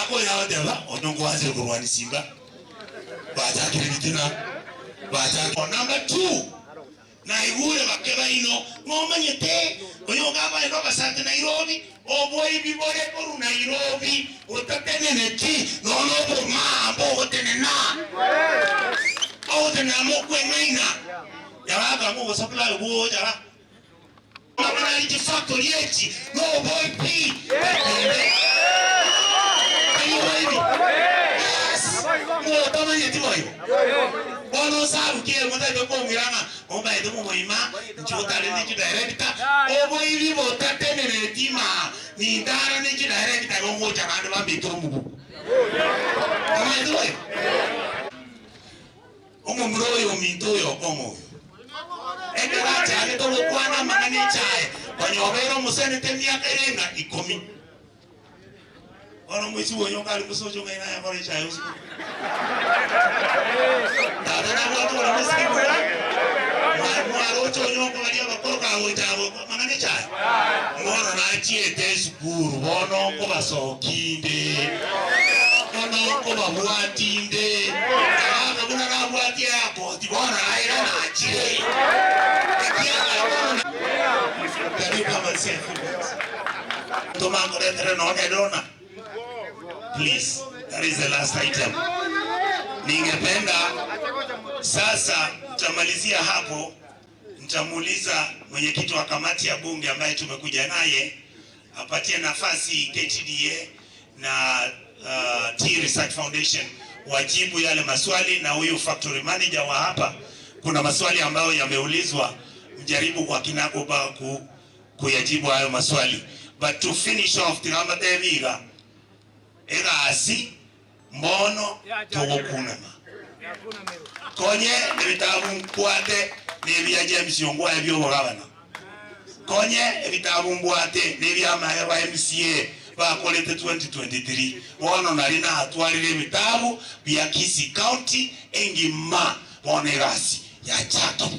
ako ya deba onongo waze kurwani Simba bacha kiritina bacha. Number 2 na igure bakeba ino ngomanyete oyo gaba ino basate Nairobi oboy bibore koru Nairobi otatene ti no bo mambo otenena otena mo kwenaina yaba mo supply bo jara mama ni factory eti no boy p mo tamanyete boyo bono sabu ke mo tabe ko miranga o ba edo mo ima njota le ni director o bo ibi bo tatene ne tima ni ndara ni director go mo jara ba be to mu kama edo o mo mroyo minto yo komo ekera chale to ko kwana mangane chae banyobero musene temia kerenga ikomi ono mwisi wonyo kali musojo ngaina ya kore chae usiku dada na watu wana mwisi kwa mwaro chonyo kwa walia wakoroka wajabo mangane chae mwono na chie tesukuru wono kwa basokinde wono kwa babuatinde kama kuna na buati yako tibona aira na chie karibu masifu tomango letere no edona. Please, that is the last item. Ningependa sasa tutamalizia hapo, nitamuuliza mwenyekiti wa kamati ya bunge ambaye tumekuja naye apatie nafasi KTDA na T Research Foundation wajibu yale maswali, na huyu factory manager wa hapa kuna maswali ambayo yameulizwa, mjaribu kwa kinagoba kuyajibu hayo maswali. But to finish off tiramba deviga egasi mbono togokunema konye ebitabu mkwate nebya James Yongwa ebyo bogabana konye ebitabu mbwate nebya maheba MCA bakolete 2023 wono nalina hatwalire ebitabu bya Kisii County engima bonegasi ya Chato.